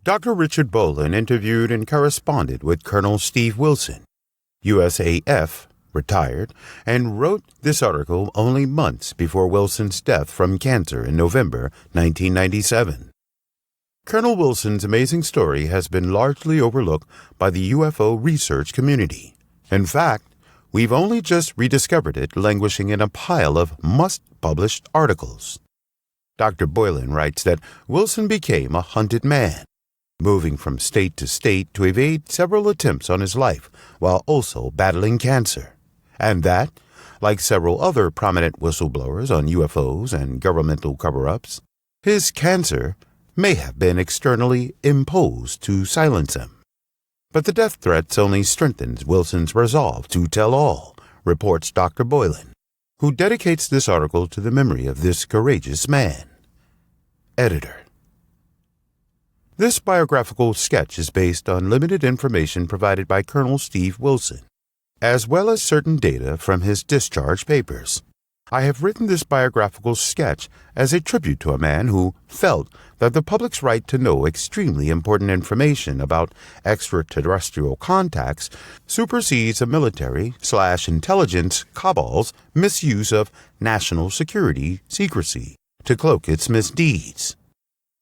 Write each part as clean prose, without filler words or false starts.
Dr. Richard Boylan interviewed and corresponded with Colonel Steve Wilson, USAF, retired, and wrote this article only months before Wilson's death from cancer in November 1997. Colonel Wilson's amazing story has been largely overlooked by the UFO research community. In fact, we've only just rediscovered it languishing in a pile of must-published articles. Dr. Boylan writes that Wilson became a hunted man, moving from state to state to evade several attempts on his life while also battling cancer, and that, like several other prominent whistleblowers on UFOs and governmental cover-ups, his cancer may have been externally imposed to silence him. But the death threats only strengthens Wilson's resolve to tell all, reports Dr. Boylan, who dedicates this article to the memory of this courageous man. Editor. This biographical sketch is based on limited information provided by Colonel Steve Wilson, as well as certain data from his discharge papers. I have written this biographical sketch as a tribute to a man who felt that the public's right to know extremely important information about extraterrestrial contacts supersedes a military/intelligence cabal's misuse of national security secrecy to cloak its misdeeds.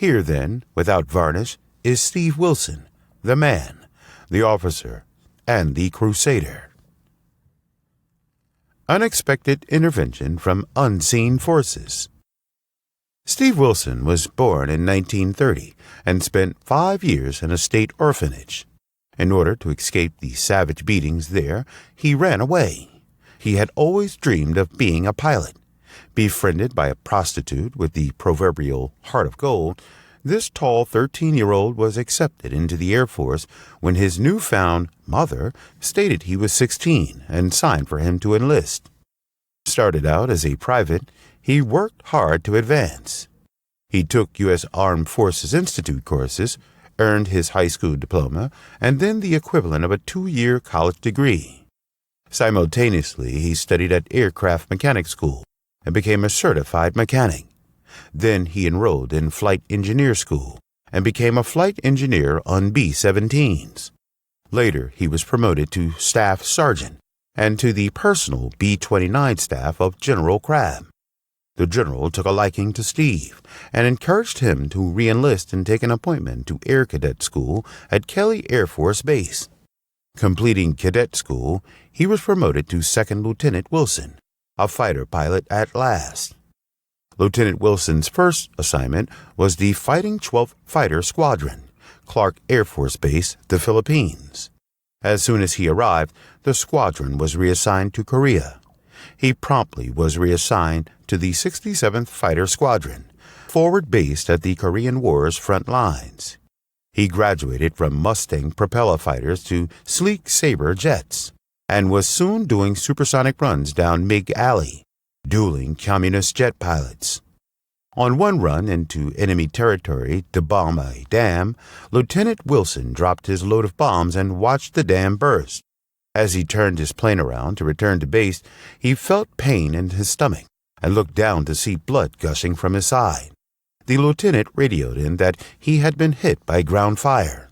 Here, then, without varnish, is Steve Wilson, the man, the officer, and the crusader. Unexpected intervention from unseen forces. Steve Wilson was born in 1930 and spent 5 years in a state orphanage. In order to escape the savage beatings there, he ran away. He had always dreamed of being a pilot. Befriended by a prostitute with the proverbial heart of gold, this tall 13-year-old was accepted into the Air Force when his newfound mother stated he was 16 and signed for him to enlist. Started out as a private, he worked hard to advance. He took U.S. Armed Forces Institute courses, earned his high school diploma, and then the equivalent of a 2-year college degree. Simultaneously, he studied at aircraft mechanic school and became a certified mechanic. Then he enrolled in flight engineer school and became a flight engineer on B-17s. Later, he was promoted to staff sergeant and to the personal B-29 staff of General Crabb. The general took a liking to Steve and encouraged him to re-enlist and take an appointment to Air Cadet School at Kelly Air Force Base. Completing cadet school, he was promoted to Second Lieutenant Wilson, a fighter pilot at last. Lieutenant Wilson's first assignment was the Fighting 12th Fighter Squadron, Clark Air Force Base, the Philippines. As soon as he arrived, the squadron was reassigned to Korea. He promptly was reassigned to the 67th Fighter Squadron, forward-based at the Korean War's front lines. He graduated from Mustang propeller fighters to sleek Sabre jets, and was soon doing supersonic runs down Mig Alley, dueling communist jet pilots. On one run into enemy territory to bomb a dam, Lieutenant Wilson dropped his load of bombs and watched the dam burst. As he turned his plane around to return to base, he felt pain in his stomach and looked down to see blood gushing from his side. The lieutenant radioed in that he had been hit by ground fire.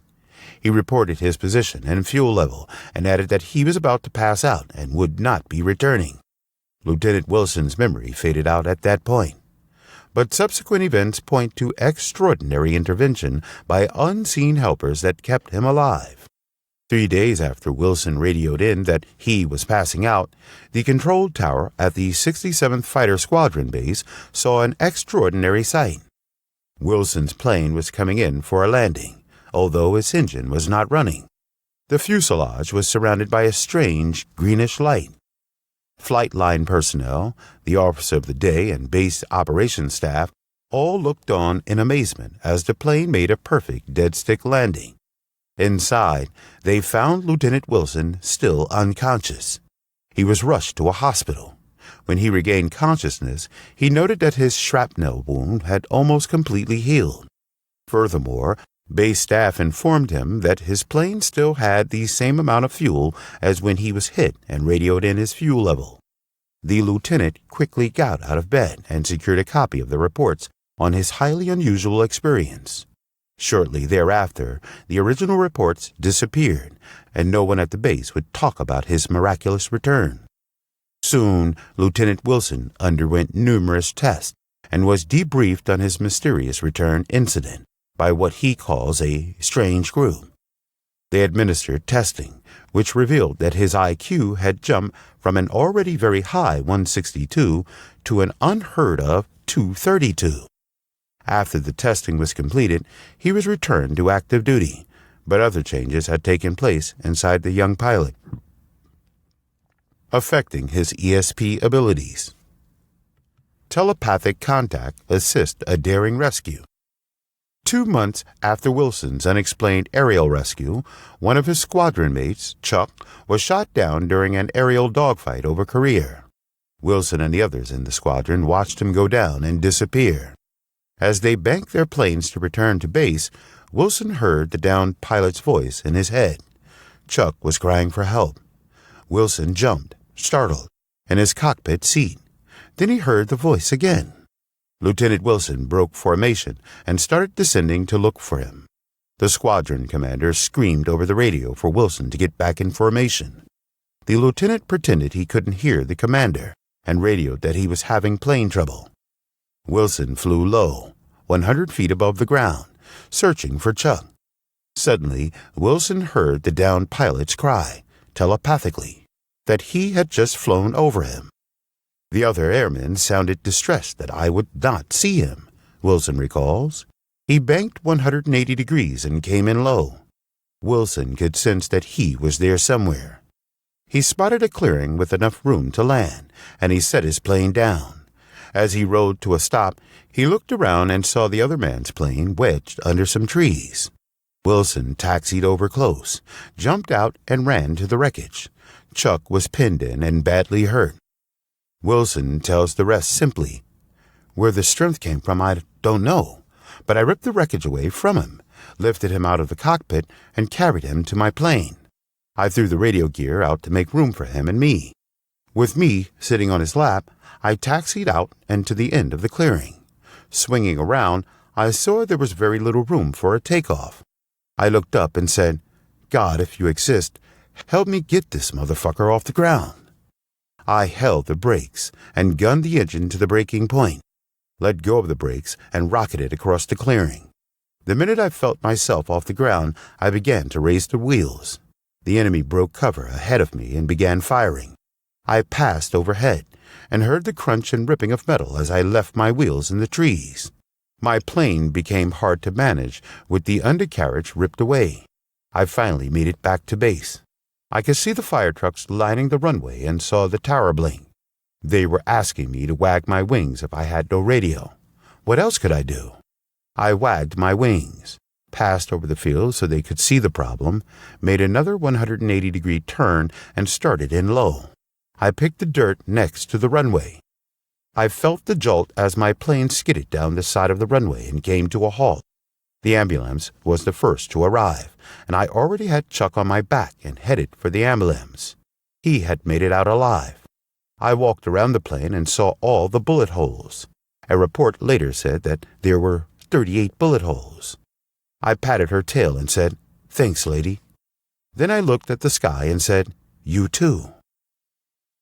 He reported his position and fuel level and added that he was about to pass out and would not be returning. Lieutenant Wilson's memory faded out at that point. But subsequent events point to extraordinary intervention by unseen helpers that kept him alive. 3 days after Wilson radioed in that he was passing out, the control tower at the 67th Fighter Squadron base saw an extraordinary sight. Wilson's plane was coming in for a landing, although its engine was not running. The fuselage was surrounded by a strange greenish light. Flight line personnel, the officer of the day, and base operations staff all looked on in amazement as the plane made a perfect dead-stick landing. Inside, they found Lieutenant Wilson still unconscious. He was rushed to a hospital. When he regained consciousness, he noted that his shrapnel wound had almost completely healed. Furthermore, base staff informed him that his plane still had the same amount of fuel as when he was hit and radioed in his fuel level. The lieutenant quickly got out of bed and secured a copy of the reports on his highly unusual experience. Shortly thereafter, the original reports disappeared, and no one at the base would talk about his miraculous return. Soon, Lieutenant Wilson underwent numerous tests and was debriefed on his mysterious return incident by what he calls a strange group. They administered testing, which revealed that his IQ had jumped from an already very high 162 to an unheard-of 232. After the testing was completed, he was returned to active duty, but other changes had taken place inside the young pilot, affecting his ESP abilities. Telepathic contact assists a daring rescue. 2 months after Wilson's unexplained aerial rescue, one of his squadron mates, Chuck, was shot down during an aerial dogfight over Korea. Wilson and the others in the squadron watched him go down and disappear. As they banked their planes to return to base, Wilson heard the downed pilot's voice in his head. Chuck was crying for help. Wilson jumped, startled, in his cockpit seat. Then he heard the voice again. Lieutenant Wilson broke formation and started descending to look for him. The squadron commander screamed over the radio for Wilson to get back in formation. The lieutenant pretended he couldn't hear the commander and radioed that he was having plane trouble. Wilson flew low, 100 feet above the ground, searching for Chuck. Suddenly, Wilson heard the downed pilot's cry, telepathically, that he had just flown over him. The other airmen sounded distressed that I would not see him, Wilson recalls. He banked 180 degrees and came in low. Wilson could sense that he was there somewhere. He spotted a clearing with enough room to land, and he set his plane down. As he rode to a stop, he looked around and saw the other man's plane wedged under some trees. Wilson taxied over close, jumped out, and ran to the wreckage. Chuck was pinned in and badly hurt. Wilson tells the rest simply, "Where the strength came from, I don't know, but I ripped the wreckage away from him, lifted him out of the cockpit, and carried him to my plane. I threw the radio gear out to make room for him and me. With me sitting on his lap, I taxied out and to the end of the clearing. Swinging around, I saw there was very little room for a takeoff. I looked up and said, 'God, if you exist, help me get this motherfucker off the ground.' I held the brakes and gunned the engine to the braking point, let go of the brakes, and rocketed across the clearing. The minute I felt myself off the ground, I began to raise the wheels. The enemy broke cover ahead of me and began firing. I passed overhead and heard the crunch and ripping of metal as I left my wheels in the trees. My plane became hard to manage with the undercarriage ripped away. I finally made it back to base. I could see the fire trucks lining the runway and saw the tower blink. They were asking me to wag my wings if I had no radio. What else could I do? I wagged my wings, passed over the field so they could see the problem, made another 180-degree turn, and started in low. I picked the dirt next to the runway. I felt the jolt as my plane skidded down the side of the runway and came to a halt. The ambulance was the first to arrive, and I already had Chuck on my back and headed for the ambulance. He had made it out alive. I walked around the plane and saw all the bullet holes. A report later said that there were 38 bullet holes. I patted her tail and said, "Thanks, lady." Then I looked at the sky and said, "You too."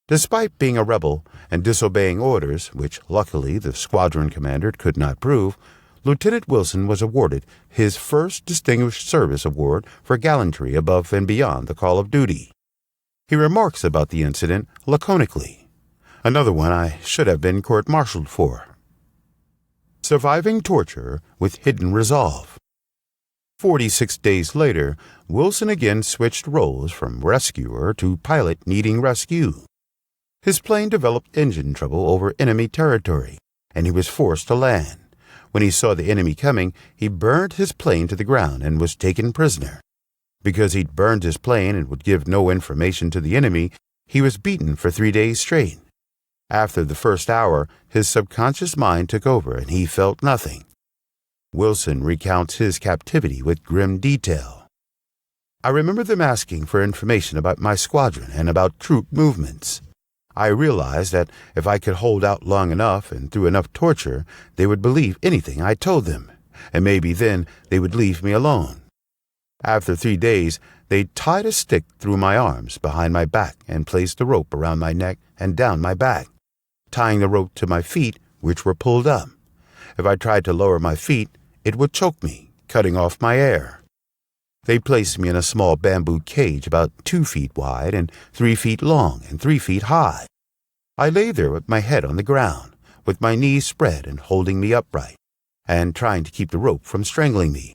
Despite being a rebel and disobeying orders, which luckily the squadron commander could not prove, Lieutenant Wilson was awarded his first Distinguished Service Award for gallantry above and beyond the call of duty. He remarks about the incident laconically. Another one I should have been court-martialed for. Surviving torture with hidden resolve. 46 days later, Wilson again switched roles from rescuer to pilot needing rescue. His plane developed engine trouble over enemy territory, and he was forced to land. When he saw the enemy coming, he burned his plane to the ground and was taken prisoner. Because he'd burned his plane and would give no information to the enemy, he was beaten for 3 days straight. After the first hour, his subconscious mind took over and he felt nothing. Wilson recounts his captivity with grim detail. "I remember them asking for information about my squadron and about troop movements. I realized that if I could hold out long enough and through enough torture, they would believe anything I told them, and maybe then they would leave me alone. After 3 days, they tied a stick through my arms behind my back and placed a rope around my neck and down my back, tying the rope to my feet, which were pulled up. If I tried to lower my feet, it would choke me, cutting off my air. They placed me in a small bamboo cage about 2 feet wide and 3 feet long and 3 feet high. I lay there with my head on the ground, with my knees spread and holding me upright, and trying to keep the rope from strangling me.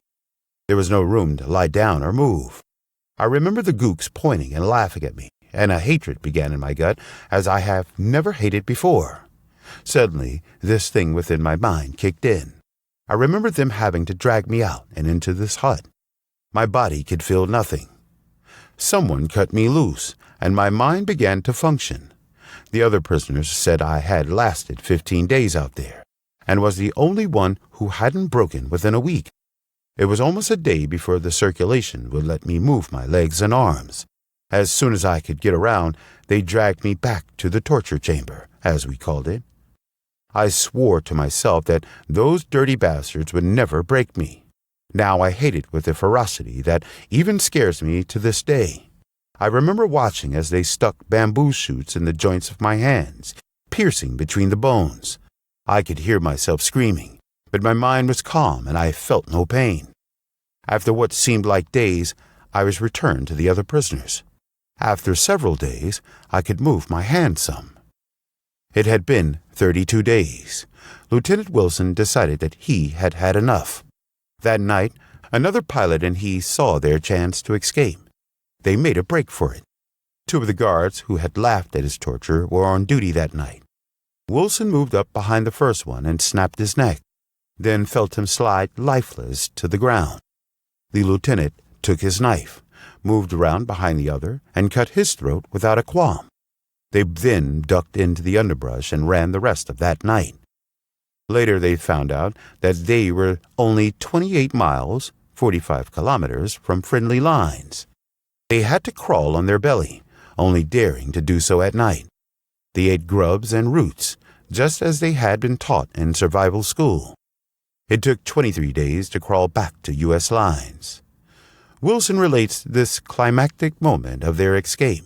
There was no room to lie down or move. I remember the gooks pointing and laughing at me, and a hatred began in my gut as I have never hated before. Suddenly, this thing within my mind kicked in. I remember them having to drag me out and into this hut. My body could feel nothing. Someone cut me loose, and my mind began to function. The other prisoners said I had lasted 15 days out there, and was the only one who hadn't broken within a week. It was almost a day before the circulation would let me move my legs and arms. As soon as I could get around, they dragged me back to the torture chamber, as we called it. I swore to myself that those dirty bastards would never break me. Now I hate it with a ferocity that even scares me to this day. I remember watching as they stuck bamboo shoots in the joints of my hands, piercing between the bones. I could hear myself screaming, but my mind was calm and I felt no pain. After what seemed like days, I was returned to the other prisoners. After several days, I could move my hand some. It had been 32 days. Lieutenant Wilson decided that he had had enough. That night, another pilot and he saw their chance to escape. They made a break for it. 2 of the guards who had laughed at his torture were on duty that night. Wilson moved up behind the first one and snapped his neck, then felt him slide lifeless to the ground. The lieutenant took his knife, moved around behind the other, and cut his throat without a qualm. They then ducked into the underbrush and ran the rest of that night. Later they found out that they were only 28 miles, 45 kilometers, from friendly lines. They had to crawl on their belly, only daring to do so at night. They ate grubs and roots, just as they had been taught in survival school. It took 23 days to crawl back to U.S. lines. Wilson relates this climactic moment of their escape.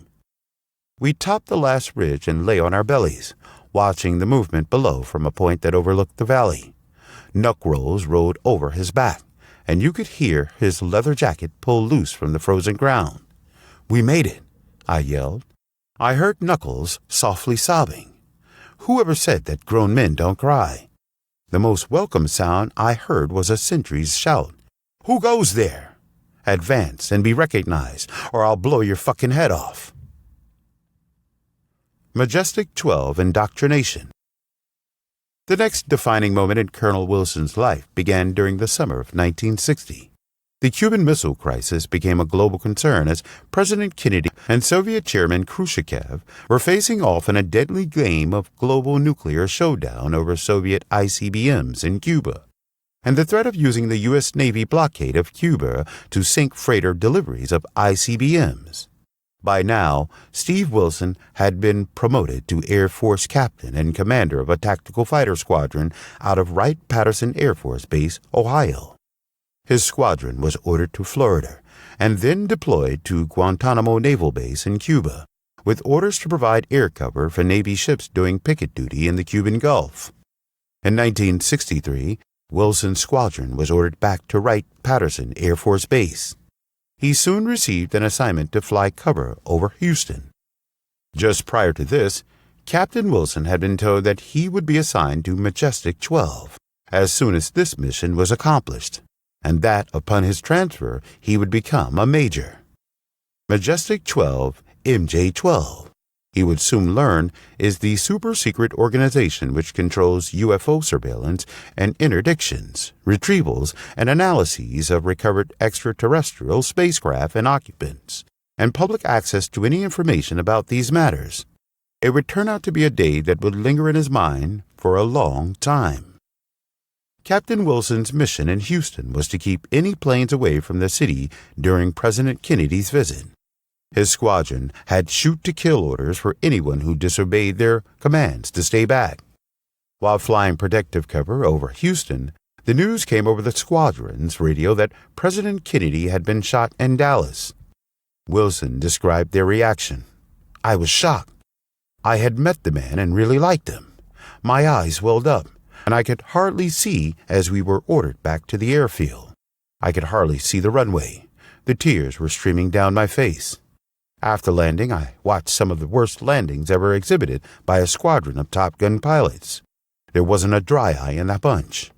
We topped the last ridge and lay on our bellies, watching the movement below from a point that overlooked the valley. Knuckles rode over his back, and you could hear his leather jacket pull loose from the frozen ground. "We made it," I yelled. I heard Knuckles softly sobbing. Whoever said that grown men don't cry? The most welcome sound I heard was a sentry's shout. "Who goes there? Advance and be recognized, or I'll blow your fucking head off." Majestic-12 indoctrination. The next defining moment in Colonel Wilson's life began during the summer of 1960. The Cuban Missile Crisis became a global concern as President Kennedy and Soviet Chairman Khrushchev were facing off in a deadly game of global nuclear showdown over Soviet ICBMs in Cuba, and the threat of using the U.S. Navy blockade of Cuba to sink freighter deliveries of ICBMs. By now, Steve Wilson had been promoted to Air Force Captain and Commander of a tactical fighter squadron out of Wright-Patterson Air Force Base, Ohio. His squadron was ordered to Florida and then deployed to Guantanamo Naval Base in Cuba, with orders to provide air cover for Navy ships doing picket duty in the Cuban Gulf. In 1963, Wilson's squadron was ordered back to Wright-Patterson Air Force Base. He soon received an assignment to fly cover over Houston. Just prior to this, Captain Wilson had been told that he would be assigned to Majestic-12 as soon as this mission was accomplished, and that upon his transfer he would become a major. Majestic-12, MJ-12, he would soon learn, is the super-secret organization which controls UFO surveillance and interdictions, retrievals, and analyses of recovered extraterrestrial spacecraft and occupants, and public access to any information about these matters. It would turn out to be a day that would linger in his mind for a long time. Captain Wilson's mission in Houston was to keep any planes away from the city during President Kennedy's visit. His squadron had shoot-to-kill orders for anyone who disobeyed their commands to stay back. While flying protective cover over Houston, The news came over the squadron's radio that President Kennedy had been shot in Dallas. Wilson described their reaction. "I was shocked. I had met the man and really liked him. My eyes welled up, and I could hardly see as we were ordered back to the airfield. I could hardly see the runway. The tears were streaming down my face. After landing, I watched some of the worst landings ever exhibited by a squadron of Top Gun pilots. There wasn't a dry eye in that bunch."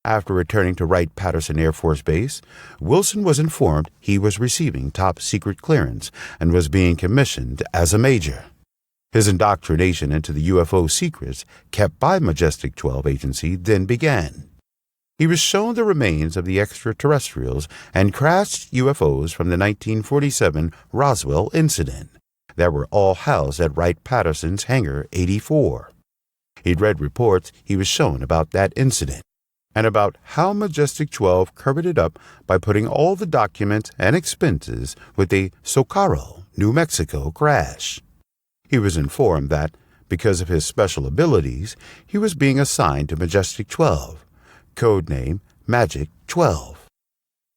After returning to Wright-Patterson Air Force Base, Wilson was informed he was receiving top-secret clearance and was being commissioned as a major. His indoctrination into the UFO secrets kept by Majestic-12 agency then began. He was shown the remains of the extraterrestrials and crashed UFOs from the 1947 Roswell incident that were all housed at Wright-Patterson's Hangar 84. He'd read reports he was shown about that incident, and about how Majestic-12 covered it up by putting all the documents and expenses with a Socorro, New Mexico crash. He was informed that, because of his special abilities, he was being assigned to Majestic-12, codename Magic-12.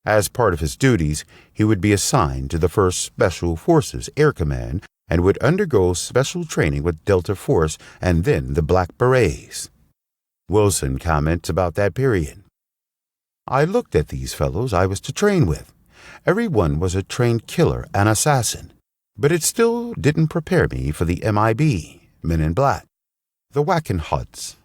As part of his duties, he would be assigned to the 1st Special Forces Air Command and would undergo special training with Delta Force and then the Black Berets. Wilson comments about that period. "I looked at these fellows I was to train with. Every one was a trained killer and assassin, but it still didn't prepare me for the MIB, Men in Black, the Wackenhuts,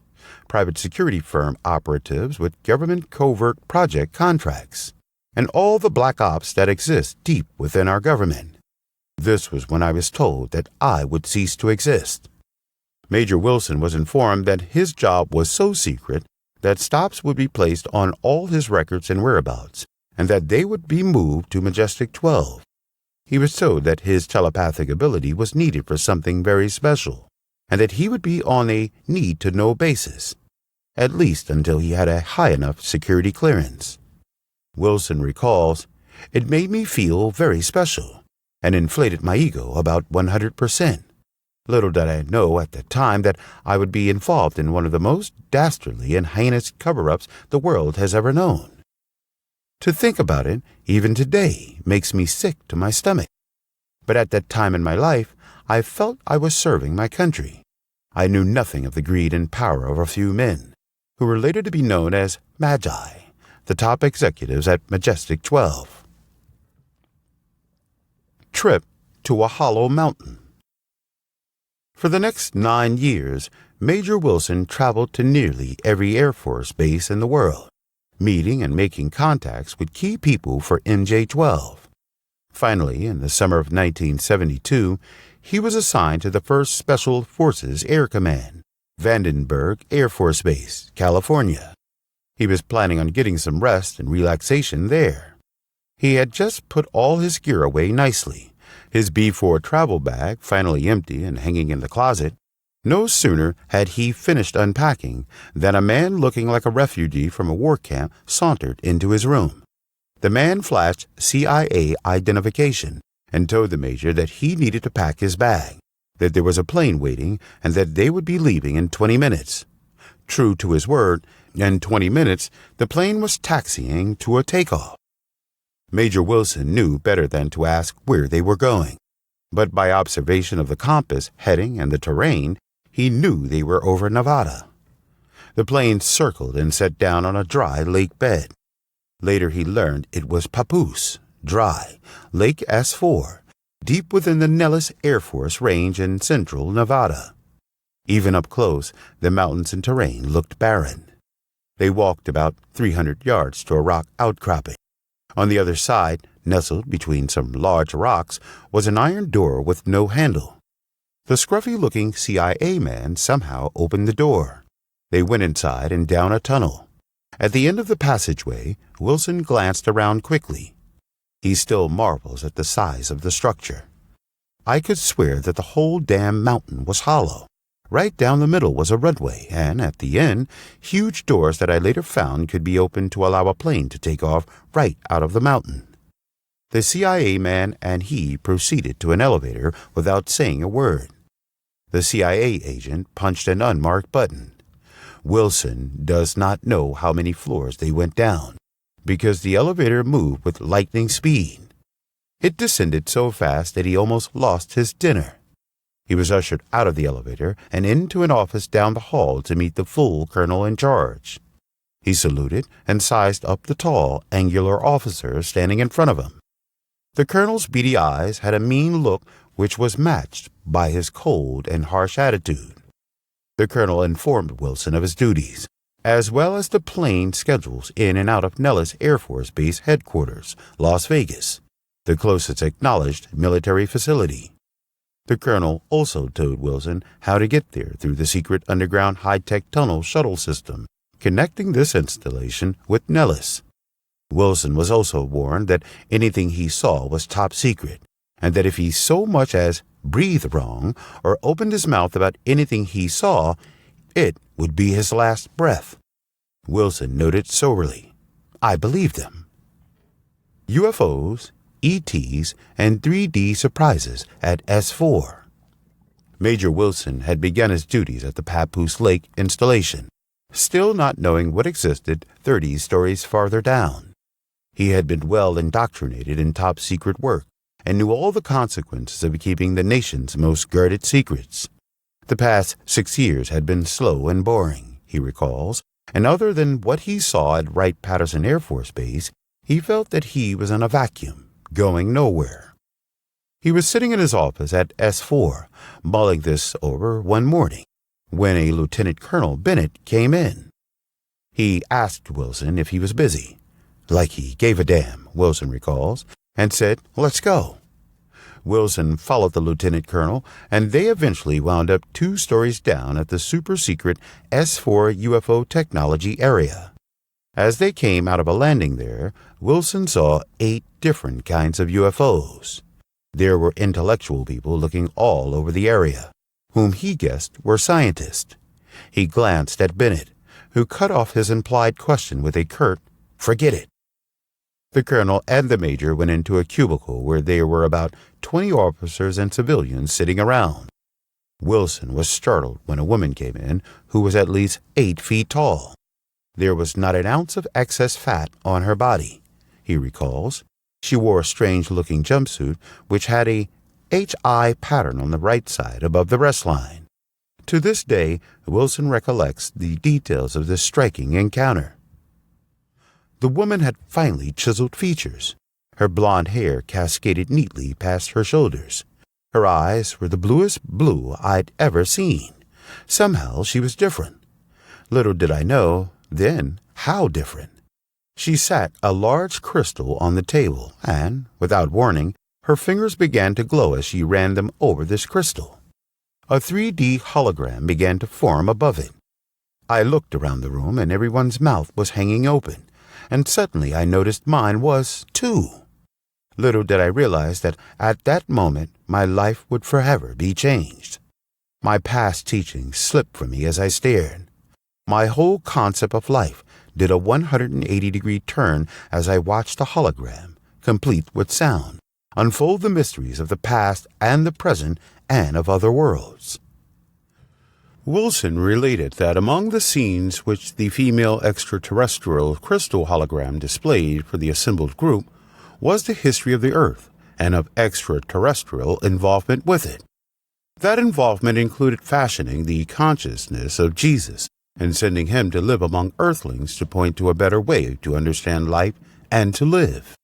private security firm operatives with government covert project contracts, and all the black ops that exist deep within our government. This was when I was told that I would cease to exist." Major Wilson was informed that his job was so secret that stops would be placed on all his records and whereabouts, and that they would be moved to Majestic-12. He was told that his telepathic ability was needed for something very special, and that he would be on a need-to-know basis, at least until he had a high enough security clearance. Wilson recalls, "It made me feel very special, and inflated my ego about 100%. Little did I know at the time that I would be involved in one of the most dastardly and heinous cover-ups the world has ever known. To think about it, even today, makes me sick to my stomach. But at that time in my life, I felt I was serving my country. I knew nothing of the greed and power of a few men, who were later to be known as Magi, the top executives at Majestic-12. Trip to a hollow mountain. For the next 9 years, Major Wilson traveled to nearly every Air Force base in the world, meeting and making contacts with key people for MJ-12. Finally, in the summer of 1972, he was assigned to the 1st Special Forces Air Command, Vandenberg Air Force Base, California. He was planning on getting some rest and relaxation there. He had just put all his gear away nicely, his B-4 travel bag finally empty and hanging in the closet. No sooner had he finished unpacking than a man looking like a refugee from a war camp sauntered into his room. The man flashed CIA identification and told the major that he needed to pack his bag, that there was a plane waiting, and that they would be leaving in 20 minutes. True to his word, in 20 minutes, the plane was taxiing to a takeoff. Major Wilson knew better than to ask where they were going, but by observation of the compass, heading, and the terrain, he knew they were over Nevada. The plane circled and set down on a dry lake bed. Later he learned it was Papoose, dry, Lake S4, deep within the Nellis Air Force Range in central Nevada. Even up close, the mountains and terrain looked barren. They walked about 300 yards to a rock outcropping. On the other side, nestled between some large rocks, was an iron door with no handle. The scruffy-looking CIA man somehow opened the door. They went inside and down a tunnel. At the end of the passageway, Wilson glanced around quickly. He still marvels at the size of the structure. "I could swear that the whole damn mountain was hollow. Right down the middle was a runway, and at the end, huge doors that I later found could be opened to allow a plane to take off right out of the mountain." The CIA man and he proceeded to an elevator without saying a word. The CIA agent punched an unmarked button. Wilson does not know how many floors they went down, because the elevator moved with lightning speed. It descended so fast that he almost lost his dinner. He was ushered out of the elevator and into an office down the hall to meet the full colonel in charge. He saluted and sized up the tall, angular officer standing in front of him. The colonel's beady eyes had a mean look which was matched by his cold and harsh attitude. The colonel informed Wilson of his duties, as well as the plane schedules in and out of Nellis Air Force Base Headquarters, Las Vegas, the closest acknowledged military facility. The colonel also told Wilson how to get there through the secret underground high-tech tunnel shuttle system connecting this installation with Nellis. Wilson was also warned that anything he saw was top secret, and that if he so much as breathed wrong or opened his mouth about anything he saw, it would be his last breath. Wilson noted soberly, "I believed him." UFOs, ETs, and 3D surprises at S4. Major Wilson had begun his duties at the Papoose Lake installation, still not knowing what existed 30 stories farther down. He had been well indoctrinated in top-secret work and knew all the consequences of keeping the nation's most guarded secrets. The past 6 years had been slow and boring, he recalls, and other than what he saw at Wright-Patterson Air Force Base, he felt that he was in a vacuum, going nowhere. He was sitting in his office at S4, mulling this over one morning, when a Lieutenant Colonel Bennett came in. He asked Wilson if he was busy, like he gave a damn, Wilson recalls, and said, "Let's go." Wilson followed the lieutenant colonel, and they eventually wound up 2 stories down at the super-secret S4 UFO technology area. As they came out of a landing there, Wilson saw 8 different kinds of UFOs. There were intellectual people looking all over the area, whom he guessed were scientists. He glanced at Bennett, who cut off his implied question with a curt, "Forget it." The colonel and the major went into a cubicle where there were about 20 officers and civilians sitting around. Wilson was startled when a woman came in who was at least 8 feet tall. There was not an ounce of excess fat on her body, he recalls. She wore a strange-looking jumpsuit which had a HI pattern on the right side above the breast line. To this day, Wilson recollects the details of this striking encounter. The woman had finely chiseled features. Her blonde hair cascaded neatly past her shoulders. Her eyes were the bluest blue I'd ever seen. Somehow she was different. Little did I know then how different. She sat a large crystal on the table, and, without warning, her fingers began to glow as she ran them over this crystal. A 3D hologram began to form above it. I looked around the room, and everyone's mouth was hanging open, and suddenly I noticed mine was, too. Little did I realize that at that moment my life would forever be changed. My past teachings slipped from me as I stared. My whole concept of life did a 180-degree turn as I watched the hologram, complete with sound, unfold the mysteries of the past and the present and of other worlds. Wilson related that among the scenes which the female extraterrestrial crystal hologram displayed for the assembled group was the history of the Earth and of extraterrestrial involvement with it. That involvement included fashioning the consciousness of Jesus and sending him to live among earthlings to point to a better way to understand life and to live.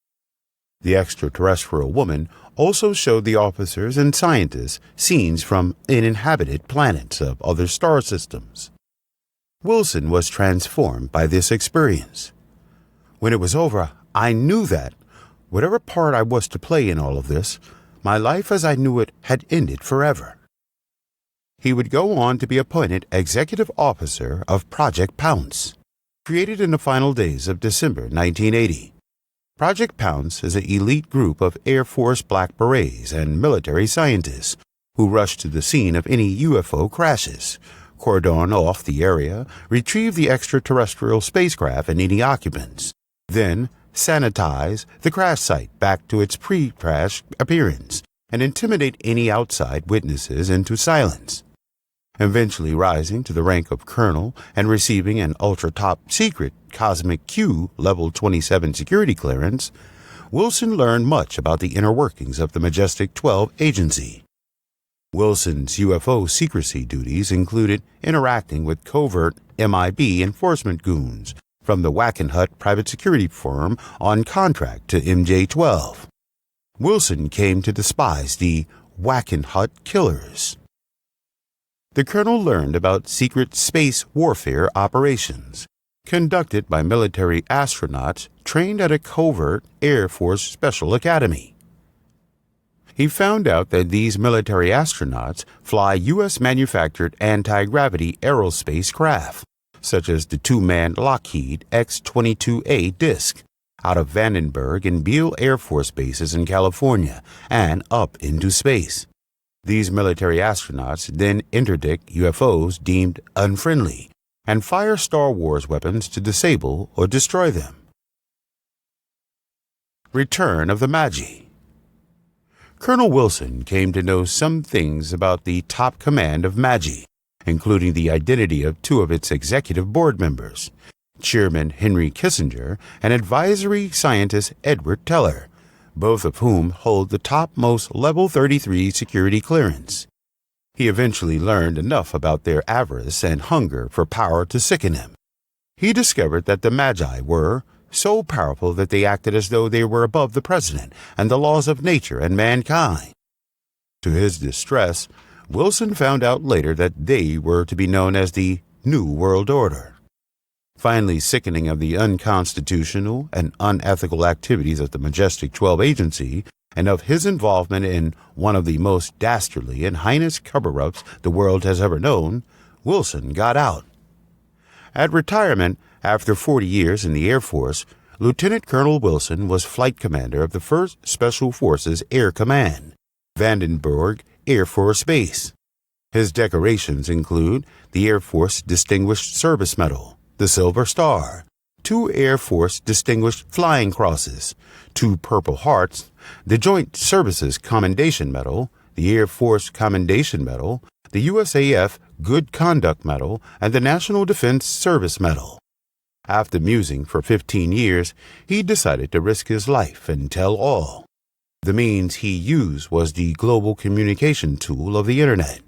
The extraterrestrial woman also showed the officers and scientists scenes from uninhabited planets of other star systems. Wilson was transformed by this experience. When it was over, I knew that, whatever part I was to play in all of this, my life as I knew it had ended forever. He would go on to be appointed executive officer of Project Pounce, created in the final days of December 1980. Project Pounce is an elite group of Air Force Black Berets and military scientists who rush to the scene of any UFO crashes, cordon off the area, retrieve the extraterrestrial spacecraft and any occupants, then sanitize the crash site back to its pre-crash appearance, and intimidate any outside witnesses into silence. eventually rising to the rank of colonel and receiving an ultra-top secret Cosmic Q Level 27 security clearance. Wilson learned much about the inner workings of the Majestic-12 agency. Wilson's UFO secrecy duties included interacting with covert MIB enforcement goons from the Wackenhut private security firm on contract to MJ-12. Wilson came to despise the Wackenhut killers. The colonel learned about secret space warfare operations conducted by military astronauts trained at a covert Air Force Special Academy. He found out that these military astronauts fly U.S.-manufactured anti-gravity aerospace craft, such as the two-man Lockheed X-22A disc, out of Vandenberg and Beale Air Force bases in California and up into space. These military astronauts then interdict UFOs deemed unfriendly and fire Star Wars weapons to disable or destroy them. Return of the Magi. Colonel Wilson came to know some things about the top command of Magi, including the identity of two of its executive board members, Chairman Henry Kissinger and advisory scientist Edward Teller, both of whom hold the topmost Level 33 security clearance. He eventually learned enough about their avarice and hunger for power to sicken him. He discovered that the Magi were so powerful that they acted as though they were above the president and the laws of nature and mankind. To his distress, Wilson found out later that they were to be known as the New World Order. Finally sickening of the unconstitutional and unethical activities of the Majestic-12 agency and of his involvement in one of the most dastardly and heinous cover-ups the world has ever known, Wilson got out. At retirement, after 40 years in the Air Force, Lieutenant Colonel Wilson was flight commander of the 1st Special Forces Air Command, Vandenberg Air Force Base. His decorations include the Air Force Distinguished Service Medal, the Silver Star, 2 Air Force Distinguished Flying Crosses, 2 Purple Hearts, the Joint Services Commendation Medal, the Air Force Commendation Medal, the USAF Good Conduct Medal, and the National Defense Service Medal. After musing for 15 years, he decided to risk his life and tell all. The means he used was the global communication tool of the Internet.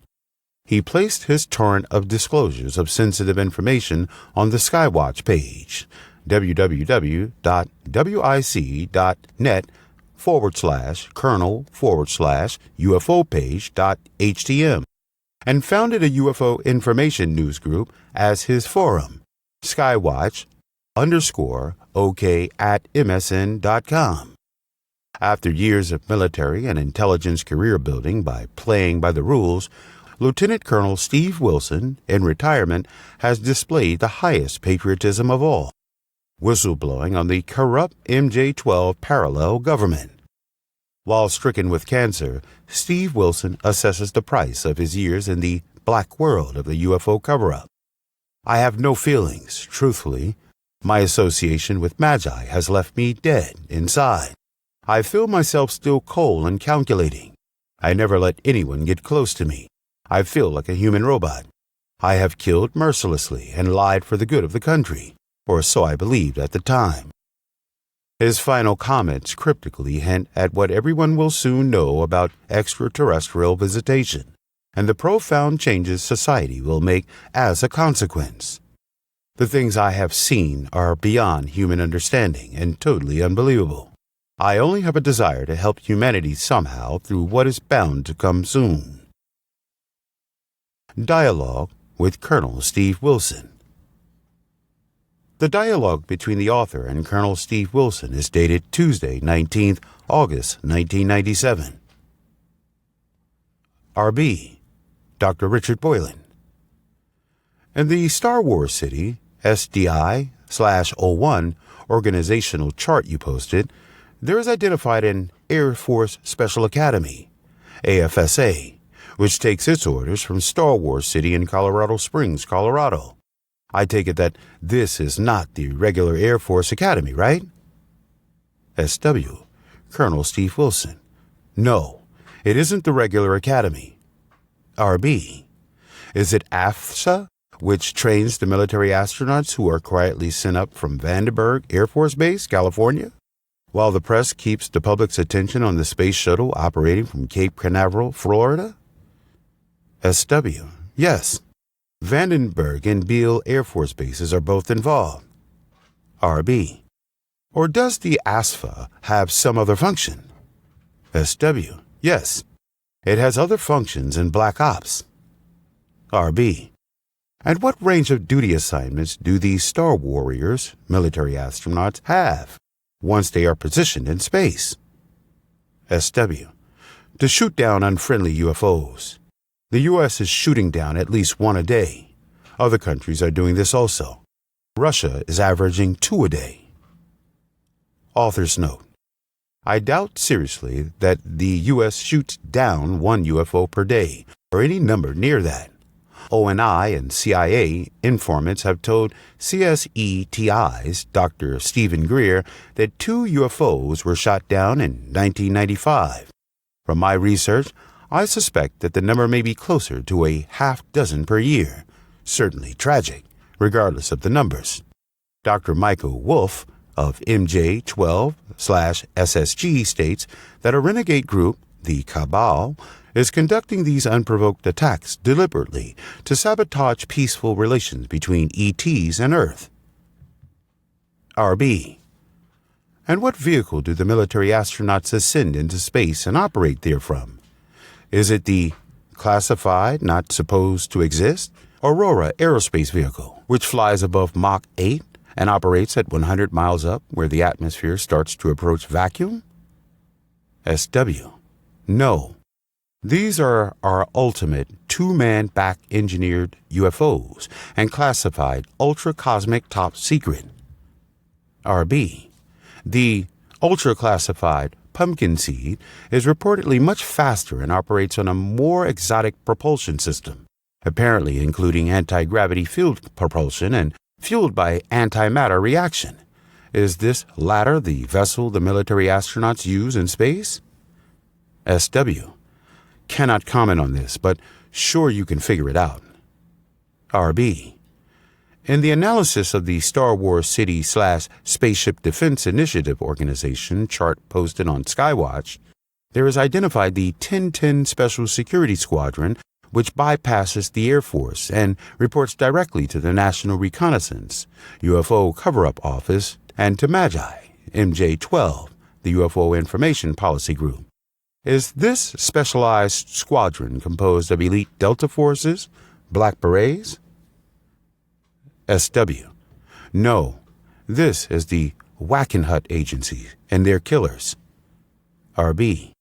He placed his torrent of disclosures of sensitive information on the Skywatch page, www.wic.net/colonel/UFO page.htm, and founded a UFO information news group as his forum, skywatch_ok@msn.com. After years of military and intelligence career building by playing by the rules, Lieutenant Colonel Steve Wilson, in retirement, has displayed the highest patriotism of all, whistleblowing on the corrupt MJ-12 parallel government. While stricken with cancer, Steve Wilson assesses the price of his years in the black world of the UFO cover-up. I have no feelings, truthfully. My association with Magi has left me dead inside. I feel myself still cold and calculating. I never let anyone get close to me. I feel like a human robot. I have killed mercilessly and lied for the good of the country, or so I believed at the time. His final comments cryptically hint at what everyone will soon know about extraterrestrial visitation and the profound changes society will make as a consequence. The things I have seen are beyond human understanding and totally unbelievable. I only have a desire to help humanity somehow through what is bound to come soon. Dialogue with Colonel Steve Wilson. The dialogue between the author and Colonel Steve Wilson is dated Tuesday, 19th August, 1997. R.B. Dr. Richard Boylan. In the Star Wars City, SDI/01 organizational chart you posted, there is identified an Air Force Special Academy, AFSA, which takes its orders from Star Wars City in Colorado Springs, Colorado. I take it that this is not the regular Air Force Academy, right? SW. Colonel Steve Wilson. No, it isn't the regular academy. RB. Is it AFSA, which trains the military astronauts who are quietly sent up from Vandenberg Air Force Base, California, while the press keeps the public's attention on the space shuttle operating from Cape Canaveral, Florida? SW. Yes. Vandenberg and Beale Air Force Bases are both involved. RB. Or does the ASFA have some other function? SW. Yes. It has other functions in Black Ops. RB. And what range of duty assignments do these Star Warriors, military astronauts, have once they are positioned in space? SW. To shoot down unfriendly UFOs. The U.S. is shooting down at least one a day. Other countries are doing this also. Russia is averaging 2 a day. Author's note. I doubt seriously that the U.S. shoots down 1 UFO per day, or any number near that. ONI and CIA informants have told CSETI's Dr. Stephen Greer that 2 UFOs were shot down in 1995. From my research, I suspect that the number may be closer to a half dozen per year. Certainly tragic, regardless of the numbers. Dr. Michael Wolff of MJ-12/SSG states that a renegade group, the Cabal, is conducting these unprovoked attacks deliberately to sabotage peaceful relations between ETs and Earth. RB. And what vehicle do the military astronauts ascend into space and operate therefrom? Is it the classified, not supposed to exist, Aurora aerospace vehicle, which flies above Mach 8 and operates at 100 miles up where the atmosphere starts to approach vacuum? SW. No. These are our ultimate 2-man back-engineered UFOs and classified ultra-cosmic top secret. RB. The ultra-classified Pumpkin Seed is reportedly much faster and operates on a more exotic propulsion system, apparently including anti-gravity field propulsion and fueled by antimatter reaction. Is this latter the vessel the military astronauts use in space? SW. Cannot comment on this, but sure you can figure it out. RB. In the analysis of the Star Wars City/Spaceship Defense Initiative Organization chart posted on Skywatch, there is identified the 1010 Special Security Squadron, which bypasses the Air Force and reports directly to the National Reconnaissance, UFO Cover-Up Office, and to MJ-12, the UFO Information Policy Group. Is this specialized squadron composed of elite Delta forces, Black Berets? SW. No, this is the Wackenhut Agency and their killers. RB.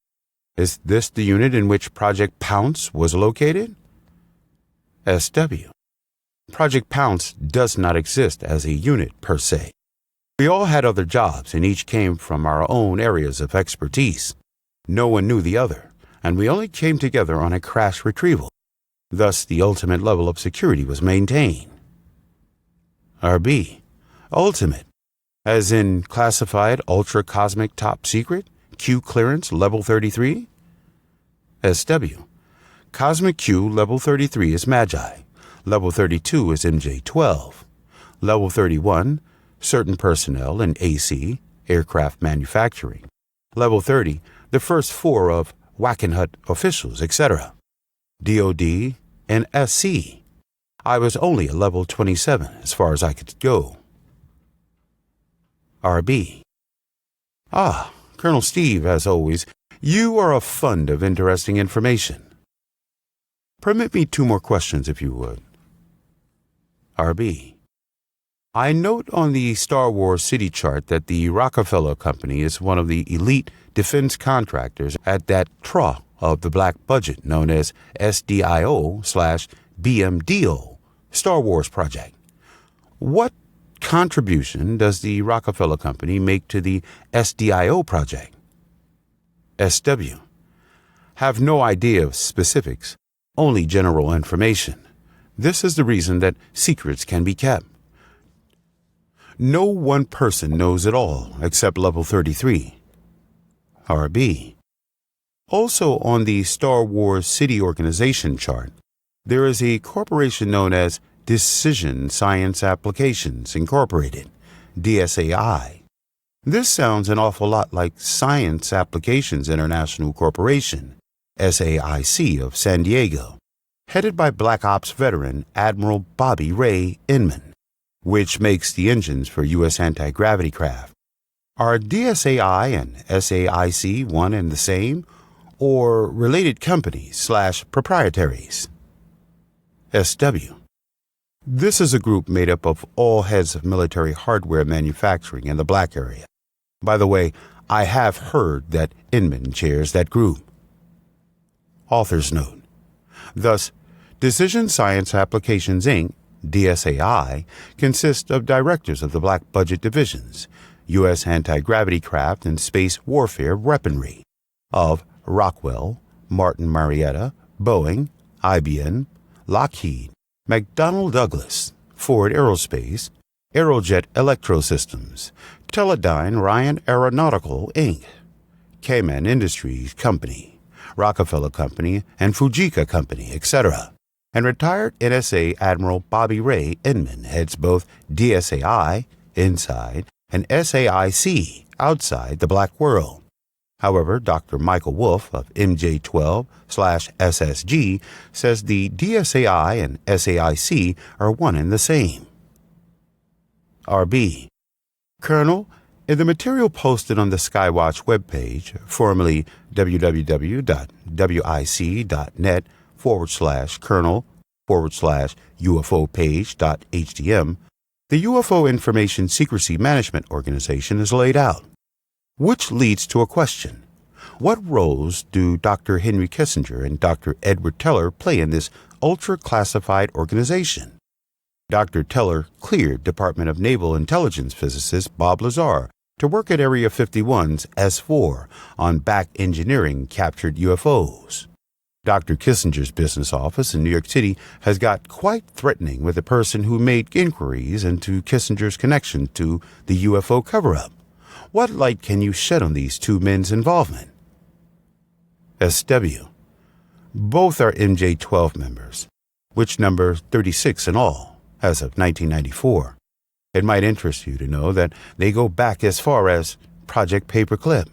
Is this the unit in which Project Pounce was located? SW. Project Pounce does not exist as a unit per se. We all had other jobs and each came from our own areas of expertise. No one knew the other, and we only came together on a crash retrieval. Thus, the ultimate level of security was maintained. RB. Ultimate, as in classified ultra-cosmic top secret, Q clearance level 33? SW. Cosmic Q level 33 is Magi. Level 32 is MJ-12. Level 31, certain personnel in AC, aircraft manufacturing. Level 30, the first 4 of Wackenhut officials, etc. DOD and SC. I was only a level 27 as far as I could go. RB. Ah, Colonel Steve, as always, you are a fund of interesting information. Permit me 2 more questions, if you would. RB. I note on the Star Wars City chart that the Rockefeller Company is one of the elite defense contractors at that trough of the black budget known as SDIO/BMDO, Star Wars Project. What contribution does the Rockefeller Company make to the SDIO project? SW. Have no idea of specifics, only general information. This is the reason that secrets can be kept. No one person knows it all except level 33. RB. Also on the Star Wars City Organization chart, there is a corporation known as Decision Science Applications Incorporated, DSAI. This sounds an awful lot like Science Applications International Corporation, SAIC of San Diego, headed by Black Ops veteran Admiral Bobby Ray Inman, which makes the engines for U.S. anti-gravity craft. Are DSAI and SAIC one and the same, or related companies/proprietaries? SW. This is a group made up of all heads of military hardware manufacturing in the Black area. By the way, I have heard that Inman chairs that group. Author's note. Thus, Decision Science Applications, Inc., DSAI, consists of directors of the Black Budget Divisions, U.S. Anti-Gravity Craft and Space Warfare Weaponry, of Rockwell, Martin Marietta, Boeing, IBM, Lockheed, McDonnell Douglas, Ford Aerospace, Aerojet Electrosystems, Teledyne Ryan Aeronautical, Inc., Cayman Industries Company, Rockefeller Company, and Fujika Company, etc., and retired NSA Admiral Bobby Ray Inman heads both DSAI, inside, and SAIC, outside the Black world. However, Dr. Michael Wolf of MJ-12/SSG says the DSAI and SAIC are one and the same. RB. Colonel, in the material posted on the Skywatch webpage, formerly www.wic.net/colonel/UFO page.htm, the UFO Information Secrecy Management Organization is laid out. Which leads to a question. What roles do Dr. Henry Kissinger and Dr. Edward Teller play in this ultra-classified organization? Dr. Teller cleared Department of Naval Intelligence physicist Bob Lazar to work at Area 51's S-4 on back engineering captured UFOs. Dr. Kissinger's business office in New York City has got quite threatening with the person who made inquiries into Kissinger's connection to the UFO cover-up. What light can you shed on these two men's involvement? SW. Both are MJ-12 members, which number 36 in all, as of 1994. It might interest you to know that they go back as far as Project Paperclip.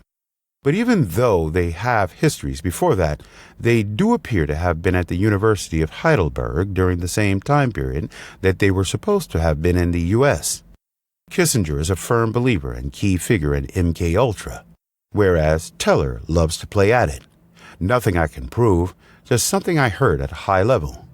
But even though they have histories before that, they do appear to have been at the University of Heidelberg during the same time period that they were supposed to have been in the U.S. Kissinger is a firm believer and key figure in MK-Ultra, whereas Teller loves to play at it. Nothing I can prove, just something I heard at a high level.